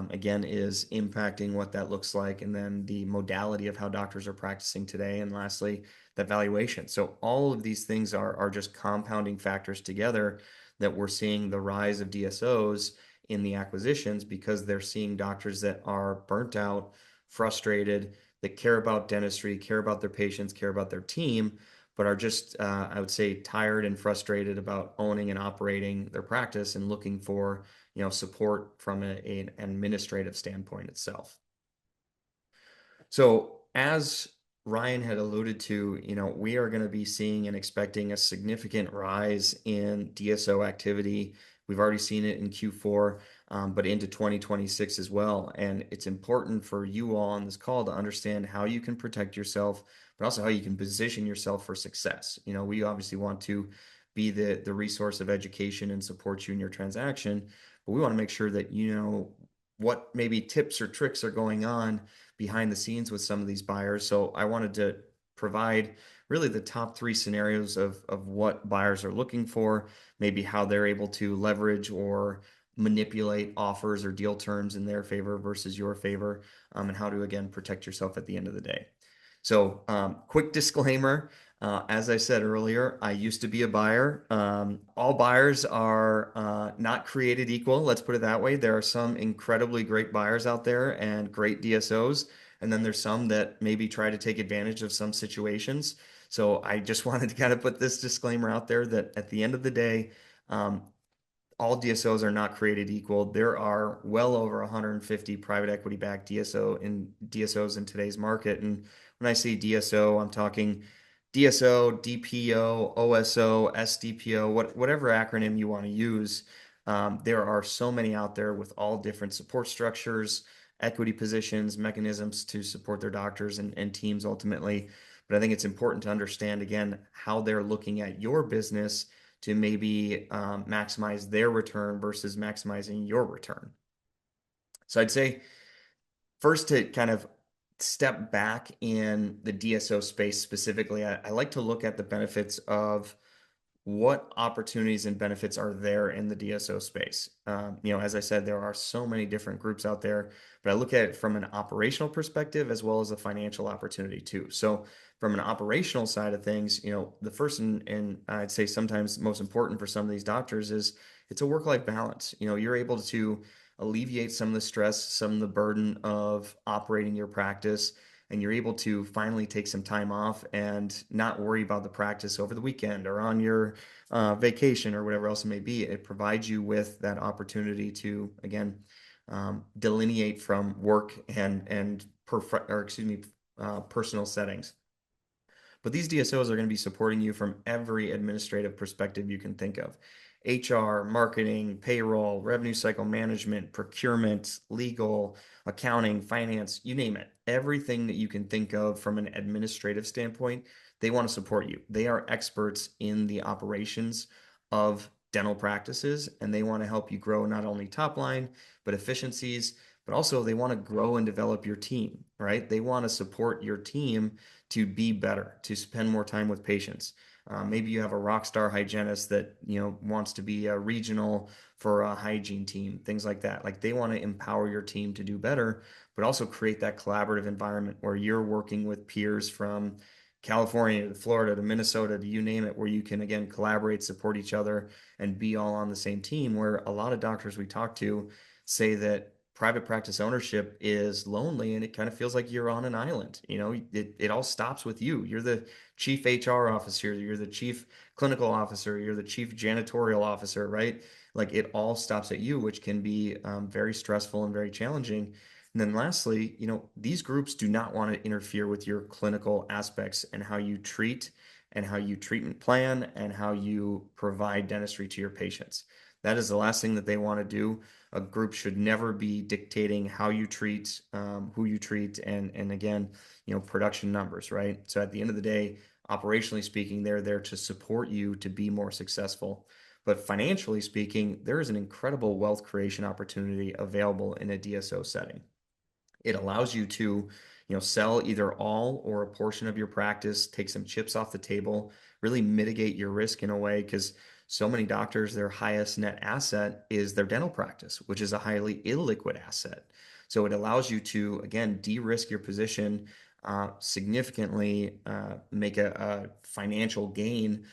again, is impacting what that looks like. And then the modality of how doctors are practicing today. And lastly, that valuation. So all of these things are just compounding factors together that we're seeing the rise of DSOs in the acquisitions because they're seeing doctors that are burnt out, frustrated, that care about dentistry, care about their patients, care about their team, but are just, I would say, tired and frustrated about owning and operating their practice and looking for, support from an administrative standpoint itself. So as Ryan had alluded to, we are going to be seeing and expecting a significant rise in DSO activity. We've already seen it in Q4, but into 2026 as well. And it's important for you all on this call to understand how you can protect yourself, but also how you can position yourself for success. We obviously want to be the resource of education and support you in your transaction, but we want to make sure that you know what maybe tips or tricks are going on behind the scenes with some of these buyers. So I wanted to provide really the top 3 scenarios of what buyers are looking for, maybe how they're able to leverage or manipulate offers or deal terms in their favor versus your favor, and how to, again, protect yourself at the end of the day. So, quick disclaimer. As I said earlier, I used to be a buyer. All buyers are not created equal. Let's put it that way. There are some incredibly great buyers out there and great DSOs, and then there's some that maybe try to take advantage of some situations. So I just wanted to kind of put this disclaimer out there that at the end of the day, um, all DSOs are not created equal. There are well over 150 private equity backed DSOs in today's market. And when I say DSO, I'm talking DSO, DPO, OSO, SDPO, whatever acronym you want to use. There are so many out there with all different support structures, equity positions, mechanisms to support their doctors and teams ultimately. But I think it's important to understand, again, how they're looking at your business to maybe maximize their return versus maximizing your return. So I'd say first, to kind of step back in the DSO space specifically, I like to look at the benefits of what opportunities and benefits are there in the DSO space. As I said, there are so many different groups out there, but I look at it from an operational perspective as well as a financial opportunity too. So from an operational side of things, the first and I'd say sometimes most important for some of these doctors is it's a work-life balance. You're able to alleviate some of the stress, some of the burden of operating your practice, and you're able to finally take some time off and not worry about the practice over the weekend or on your vacation or whatever else it may be. It provides you with that opportunity to, again, delineate from work personal settings. But these DSOs are going to be supporting you from every administrative perspective you can think of. HR, marketing, payroll, revenue cycle management, procurement, legal, accounting, finance, you name it. Everything that you can think of from an administrative standpoint, they want to support you. They are experts in the operations of dental practices, and they want to help you grow not only top line, but efficiencies, but also they want to grow and develop your team, right? They want to support your team to be better, to spend more time with patients. Maybe you have a rock star hygienist that wants to be a regional for a hygiene team, things like that. Like they want to empower your team to do better, but also create that collaborative environment where you're working with peers from California to Florida to Minnesota to you name it, where you can again collaborate, support each other, and be all on the same team. Where a lot of doctors we talk to say that private practice ownership is lonely and it kind of feels like you're on an island. It all stops with you. You're the chief HR officer, you're the chief clinical officer, you're the chief janitorial officer, right? Like it all stops at you, which can be very stressful and very challenging. And then lastly, these groups do not want to interfere with your clinical aspects and how you treat and how you treatment plan and how you provide dentistry to your patients. That is the last thing that they want to do. A group should never be dictating how you treat, who you treat, and again, production numbers, right? So at the end of the day, operationally speaking, they're there to support you to be more successful. But financially speaking, there is an incredible wealth creation opportunity available in a DSO setting. It allows you to, sell either all or a portion of your practice, take some chips off the table, really mitigate your risk in a way because so many doctors, their highest net asset is their dental practice, which is a highly illiquid asset. So it allows you to, again, de-risk your position, significantly make a financial gain,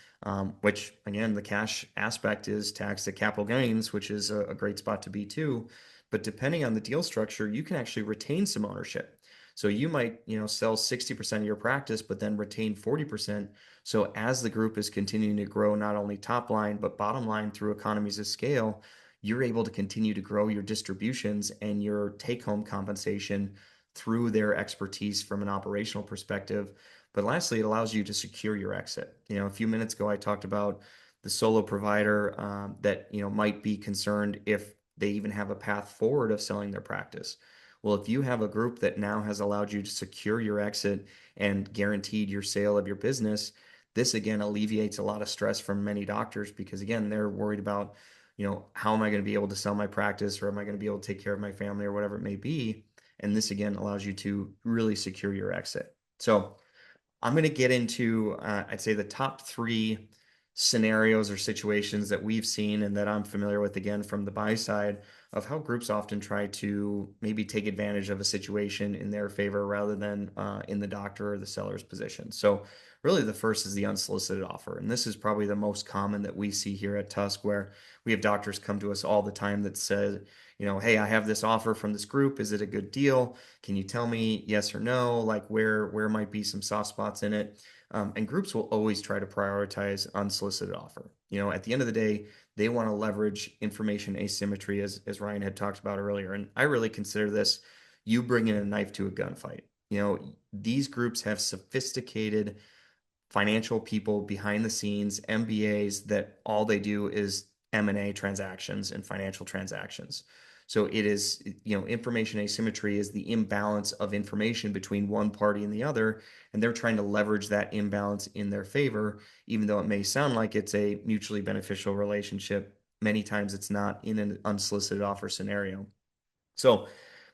which again, the cash aspect is taxed at capital gains, which is a great spot to be too. But depending on the deal structure, you can actually retain some ownership. So you might, sell 60% of your practice, but then retain 40%. So as the group is continuing to grow, not only top line, but bottom line through economies of scale, you're able to continue to grow your distributions and your take home compensation through their expertise from an operational perspective. But lastly, it allows you to secure your exit. A few minutes ago, I talked about the solo provider that might be concerned if they even have a path forward of selling their practice. Well, if you have a group that now has allowed you to secure your exit and guaranteed your sale of your business, this again alleviates a lot of stress from many doctors because again, they're worried about, how am I going to be able to sell my practice or am I going to be able to take care of my family or whatever it may be? And this again allows you to really secure your exit. So I'm going to get into, I'd say, the top three scenarios or situations that we've seen and that I'm familiar with, again, from the buy side of how groups often try to maybe take advantage of a situation in their favor rather than in the doctor or the seller's position. So, really, the first is the unsolicited offer. And this is probably the most common that we see here at TUSK, where we have doctors come to us all the time that says, hey, I have this offer from this group. Is it a good deal? Can you tell me yes or no? Like where might be some soft spots in it? And groups will always try to prioritize unsolicited offer. At the end of the day, they want to leverage information asymmetry, as Ryan had talked about earlier. And I really consider this you bringing a knife to a gunfight. These groups have sophisticated financial people behind the scenes, MBAs that all they do is M&A transactions and financial transactions. So it is, information asymmetry is the imbalance of information between one party and the other, and they're trying to leverage that imbalance in their favor, even though it may sound like it's a mutually beneficial relationship. Many times it's not in an unsolicited offer scenario. So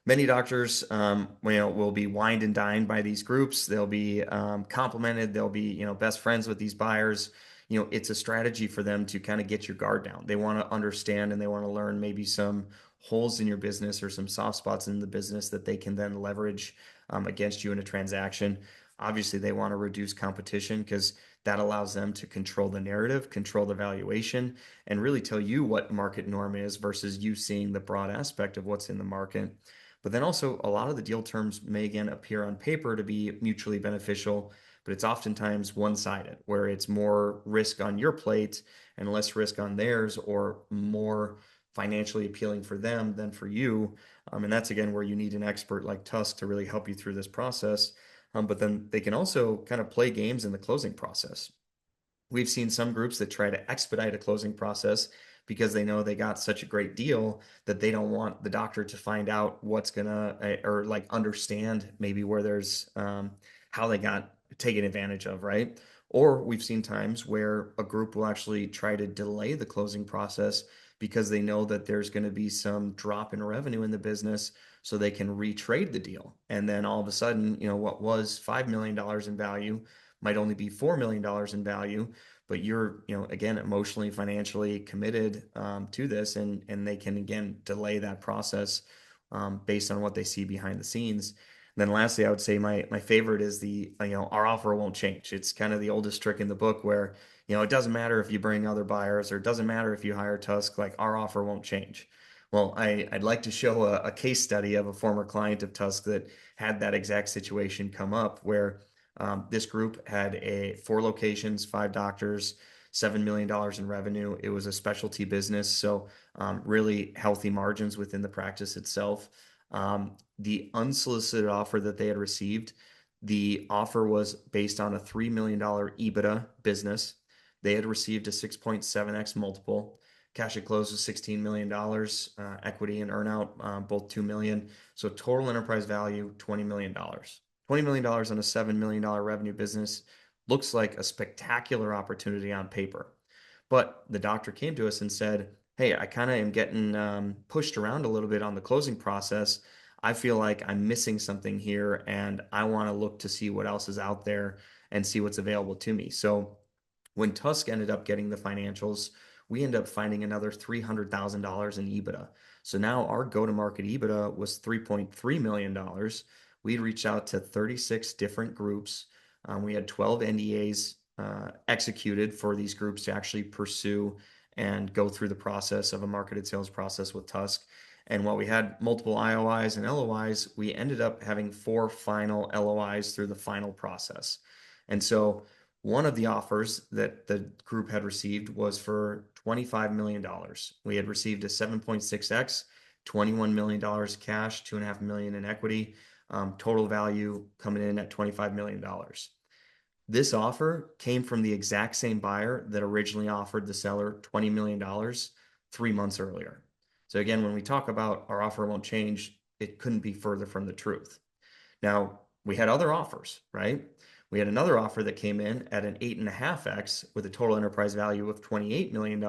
many doctors, will be wined and dined by these groups. They'll be complimented. They'll be, best friends with these buyers. It's a strategy for them to kind of get your guard down. They want to understand and they want to learn maybe some holes in your business or some soft spots in the business that they can then leverage against you in a transaction. Obviously, they want to reduce competition because that allows them to control the narrative, control the valuation, and really tell you what market norm is versus you seeing the broad aspect of what's in the market. But then also, a lot of the deal terms may again appear on paper to be mutually beneficial, but it's oftentimes one-sided, where it's more risk on your plate and less risk on theirs, or more financially appealing for them than for you. And that's again where you need an expert like Tusk to really help you through this process. But then they can also kind of play games in the closing process. We've seen some groups that try to expedite a closing process because they know they got such a great deal that they don't want the doctor to find out what's gonna or like understand maybe where there's how they got taken advantage of, right? Or we've seen times where a group will actually try to delay the closing process because they know that there's going to be some drop in revenue in the business so they can retrade the deal. And then all of a sudden, what was $5 million in value might only be $4 million in value, but you're, again, emotionally, financially committed to this, and they can again delay that process based on what they see behind the scenes. And then lastly, I would say my favorite is the, our offer won't change. It's kind of the oldest trick in the book where, it doesn't matter if you bring other buyers or it doesn't matter if you hire Tusk, like our offer won't change. Well, I'd like to show a case study of a former client of Tusk that had that exact situation come up where this group had four locations, five doctors, $7 million in revenue. It was a specialty business, so really healthy margins within the practice itself. The unsolicited offer that they had received, the offer was based on a $3 million EBITDA business. They had received a 6.7x multiple. Cash at close was $16 million, equity and earnout, both 2 million. So total enterprise value, $20 million. $20 million on a $7 million revenue business looks like a spectacular opportunity on paper. But the doctor came to us and said, hey, I kind of am getting pushed around a little bit on the closing process. I feel like I'm missing something here and I want to look to see what else is out there and see what's available to me. So when Tusk ended up getting the financials, we ended up finding another $300,000 in EBITDA. So now our go-to-market EBITDA was $3.3 million. We reached out to 36 different groups. We had 12 NDAs executed for these groups to actually pursue and go through the process of a marketed sales process with Tusk. And while we had multiple IOIs and LOIs, we ended up having four final LOIs through the final process. And so one of the offers that the group had received was for $25 million. We had received a 7.6x, $21 million cash, $2.5 million in equity, total value coming in at $25 million. This offer came from the exact same buyer that originally offered the seller $20 million 3 months earlier. So again, when we talk about our offer won't change, it couldn't be further from the truth. Now, we had other offers, right? We had another offer that came in at an 8.5x with a total enterprise value of $28 million,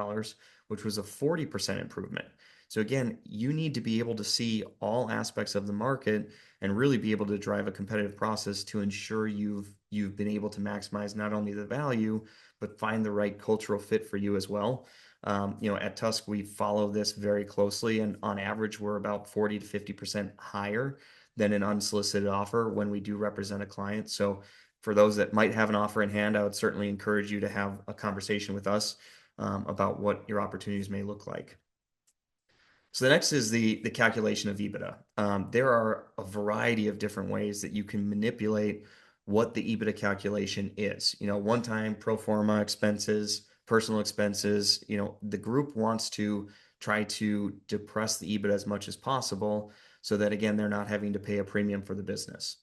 which was a 40% improvement. So again, you need to be able to see all aspects of the market and really be able to drive a competitive process to ensure you've been able to maximize not only the value, but find the right cultural fit for you as well. At Tusk, we follow this very closely, and on average, we're about 40 to 50% higher than an unsolicited offer when we do represent a client. So for those that might have an offer in hand, I would certainly encourage you to have a conversation with us about what your opportunities may look like. So the next is the calculation of EBITDA. There are a variety of different ways that you can manipulate what the EBITDA calculation is. One-time pro forma expenses, personal expenses. The group wants to try to depress the EBITDA as much as possible so that, again, they're not having to pay a premium for the business.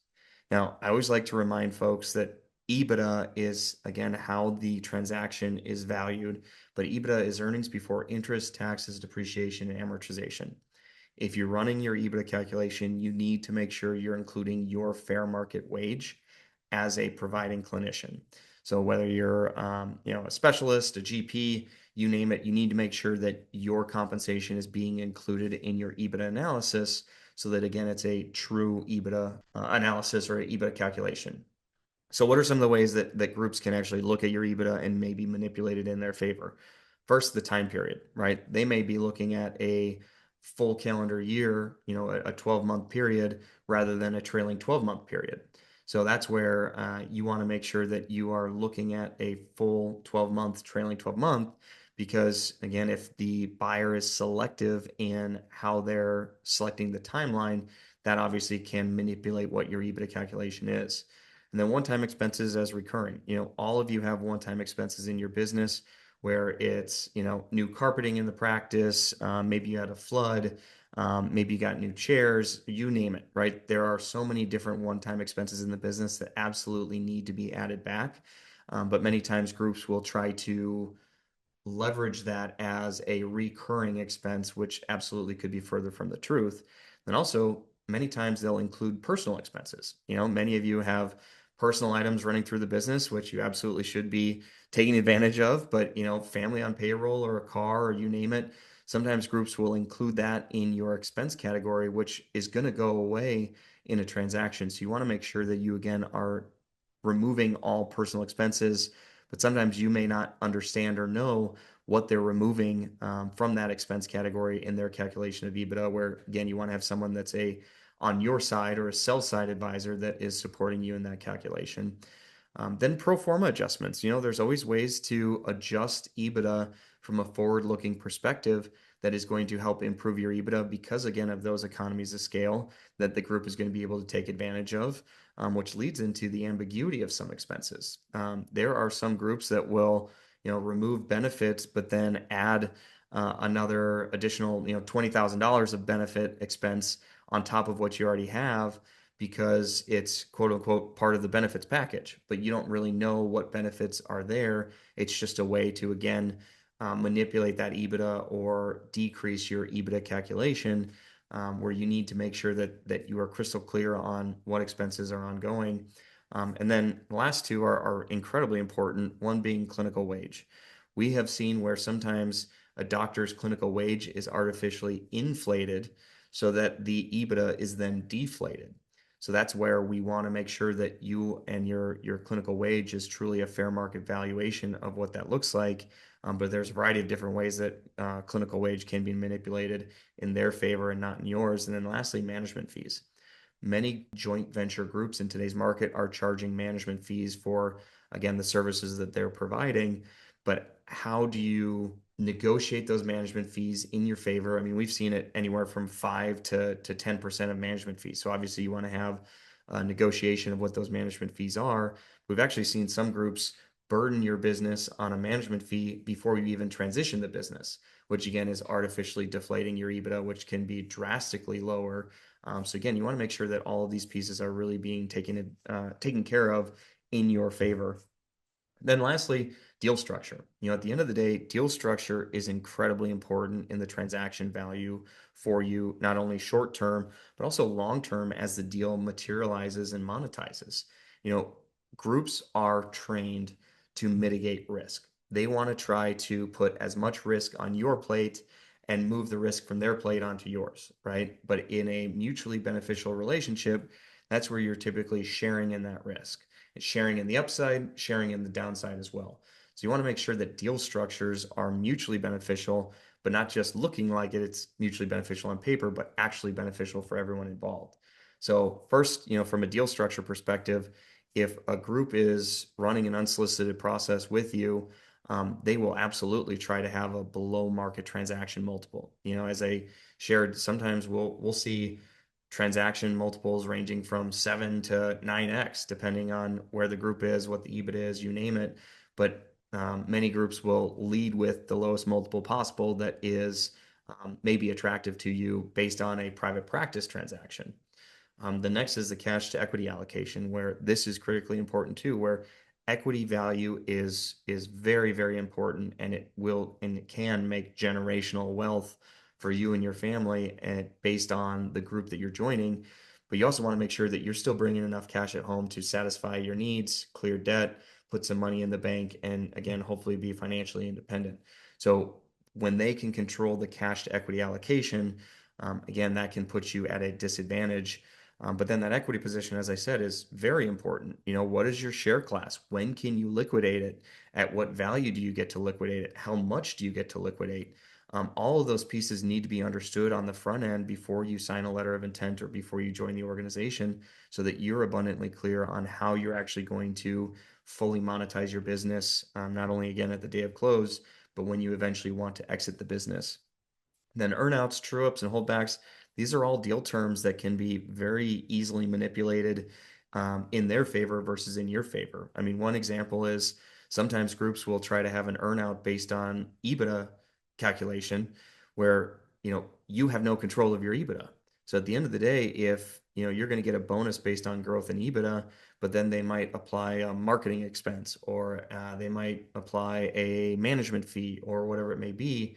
Now, I always like to remind folks that EBITDA is, again, how the transaction is valued, but EBITDA is earnings before interest, taxes, depreciation, and amortization. If you're running your EBITDA calculation, you need to make sure you're including your fair market wage as a providing clinician. So whether you're a specialist, a GP, you name it, you need to make sure that your compensation is being included in your EBITDA analysis so that, again, it's a true EBITDA analysis or an EBITDA calculation. So what are some of the ways that groups can actually look at your EBITDA and maybe manipulate it in their favor? First, the time period, right? They may be looking at a full calendar year, a 12-month period rather than a trailing 12-month period. So that's where you want to make sure that you are looking at a full 12-month, trailing 12-month, because again, if the buyer is selective in how they're selecting the timeline, that obviously can manipulate what your EBITDA calculation is. And then one-time expenses as recurring. All of you have one-time expenses in your business where it's, new carpeting in the practice, maybe you had a flood, maybe you got new chairs, you name it, right? There are so many different one-time expenses in the business that absolutely need to be added back. But many times groups will try to leverage that as a recurring expense, which absolutely could be further from the truth. And also, many times they'll include personal expenses. Many of you have personal items running through the business, which you absolutely should be taking advantage of. But, family on payroll or a car or you name it, sometimes groups will include that in your expense category, which is going to go away in a transaction. So you want to make sure that you, again, are removing all personal expenses, but sometimes you may not understand or know what they're removing from that expense category in their calculation of EBITDA, where again, you want to have someone that's on your side or a sell side advisor that is supporting you in that calculation. Then pro forma adjustments. There's always ways to adjust EBITDA from a forward-looking perspective that is going to help improve your EBITDA because, again, of those economies of scale that the group is going to be able to take advantage of, which leads into the ambiguity of some expenses. There are some groups that will, remove benefits, but then add another additional, $20,000 of benefit expense on top of what you already have because it's quote unquote part of the benefits package, but you don't really know what benefits are there. It's just a way to, again, manipulate that EBITDA or decrease your EBITDA calculation, where you need to make sure that you are crystal clear on what expenses are ongoing. And then the last two are incredibly important, one being clinical wage. We have seen where sometimes a doctor's clinical wage is artificially inflated so that the EBITDA is then deflated. So that's where we want to make sure that you and your clinical wage is truly a fair market valuation of what that looks like. But there's a variety of different ways that clinical wage can be manipulated in their favor and not in yours. And then lastly, management fees. Many joint venture groups in today's market are charging management fees for, again, the services that they're providing. But how do you negotiate those management fees in your favor? I mean, we've seen it anywhere from 5 to 10% of management fees. So obviously you want to have a negotiation of what those management fees are. We've actually seen some groups burden your business on a management fee before you even transition the business, which again is artificially deflating your EBITDA, which can be drastically lower. So again, you want to make sure that all of these pieces are really being taken care of in your favor. Then lastly, deal structure. At the end of the day, deal structure is incredibly important in the transaction value for you, not only short term, but also long term as the deal materializes and monetizes. You know, Groups are trained to mitigate risk. They want to try to put as much risk on your plate and move the risk from their plate onto yours, right? But in a mutually beneficial relationship, that's where you're typically sharing in that risk. It's sharing in the upside, sharing in the downside as well. So you want to make sure that deal structures are mutually beneficial, but not just looking like it's mutually beneficial on paper, but actually beneficial for everyone involved. So first, from a deal structure perspective, if a group is running an unsolicited process with you, they will absolutely try to have a below market transaction multiple. As I shared, sometimes we'll see transaction multiples ranging from 7 to 9x, depending on where the group is, what the EBITDA is, you name it. But many groups will lead with the lowest multiple possible that is maybe attractive to you based on a private practice transaction. The next is the cash to equity allocation, where this is critically important too, where equity value is very, very important, and it can make generational wealth for you and your family and based on the group that you're joining. But you also want to make sure that you're still bringing enough cash at home to satisfy your needs, clear debt, put some money in the bank, and again, hopefully be financially independent. So when they can control the cash to equity allocation, again, that can put you at a disadvantage. But then that equity position, as I said, is very important. What is your share class? When can you liquidate it? At what value do you get to liquidate it? How much do you get to liquidate? All of those pieces need to be understood on the front end before you sign a letter of intent or before you join the organization so that you're abundantly clear on how you're actually going to fully monetize your business, not only again at the day of close, but when you eventually want to exit the business. Then earnouts, true ups, and holdbacks, these are all deal terms that can be very easily manipulated in their favor versus in your favor. I mean, one example is sometimes groups will try to have an earnout based on EBITDA calculation where, you have no control of your EBITDA. So at the end of the day, if, you're going to get a bonus based on growth in EBITDA, but then they might apply a marketing expense or they might apply a management fee or whatever it may be,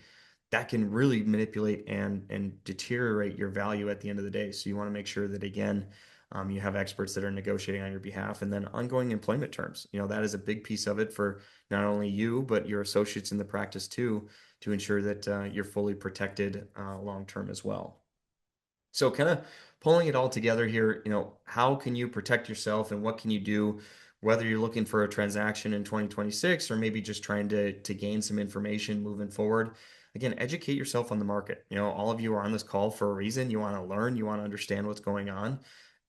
that can really manipulate and deteriorate your value at the end of the day. So you want to make sure that again, you have experts that are negotiating on your behalf, and then ongoing employment terms. That is a big piece of it for not only you but your associates in the practice too, to ensure that you're fully protected long term as well. So kind of pulling it all together here, how can you protect yourself and what can you do, whether you're looking for a transaction in 2026 or maybe just trying to gain some information moving forward. Again, educate yourself on the market. All of you are on this call for a reason. You want to learn, you want to understand what's going on.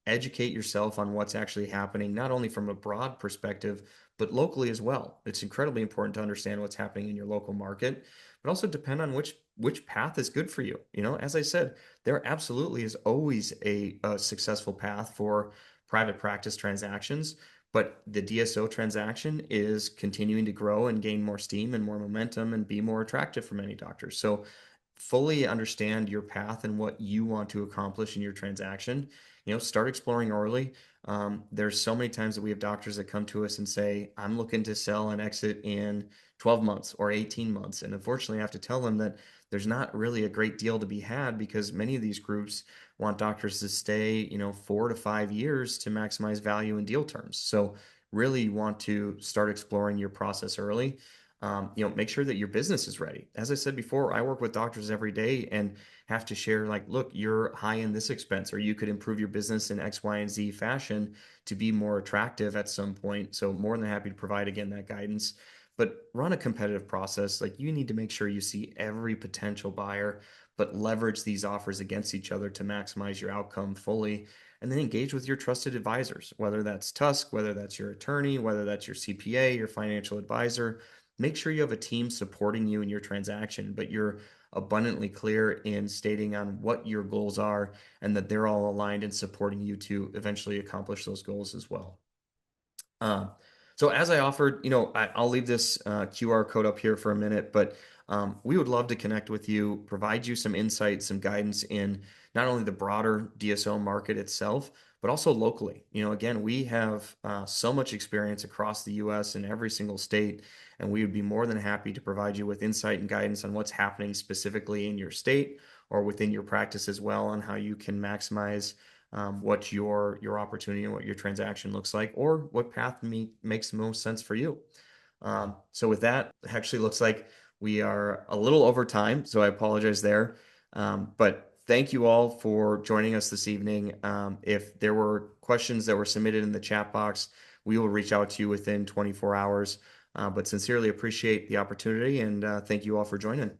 Educate yourself on what's actually happening, not only from a broad perspective, but locally as well. It's incredibly important to understand what's happening in your local market, but also depend on which path is good for you. As I said, there absolutely is always a successful path for private practice transactions, but the DSO transaction is continuing to grow and gain more steam and more momentum and be more attractive for many doctors. So fully understand your path and what you want to accomplish in your transaction. Start exploring early. There's so many times that we have doctors that come to us and say, I'm looking to sell and exit in 12 months or 18 months. And unfortunately, I have to tell them that there's not really a great deal to be had because many of these groups want doctors to stay, 4 to 5 years to maximize value in deal terms. So really want to start exploring your process early. Make sure that your business is ready. As I said before, I work with doctors every day and have to share, like, look, you're high in this expense, or you could improve your business in X, Y, and Z fashion to be more attractive at some point. So more than happy to provide again that guidance. But run a competitive process. Like, you need to make sure you see every potential buyer, but leverage these offers against each other to maximize your outcome fully. And then engage with your trusted advisors, whether that's TUSK, whether that's your attorney, whether that's your CPA, your financial advisor. Make sure you have a team supporting you in your transaction, but you're abundantly clear in stating on what your goals are and that they're all aligned and supporting you to eventually accomplish those goals as well. Uh, so as I offered, I'll leave this QR code up here for a minute, but we would love to connect with you, provide you some insight, some guidance in not only the broader DSO market itself, but also locally. Again, we have so much experience across the US in every single state, and we would be more than happy to provide you with insight and guidance on what's happening specifically in your state or within your practice as well, on how you can maximize what your opportunity and what your transaction looks like, or what path makes the most sense for you. So with that, it actually looks like we are a little over time, so I apologize there. But thank you all for joining us this evening. If there were questions that were submitted in the chat box, we will reach out to you within 24 hours. But sincerely appreciate the opportunity, and thank you all for joining.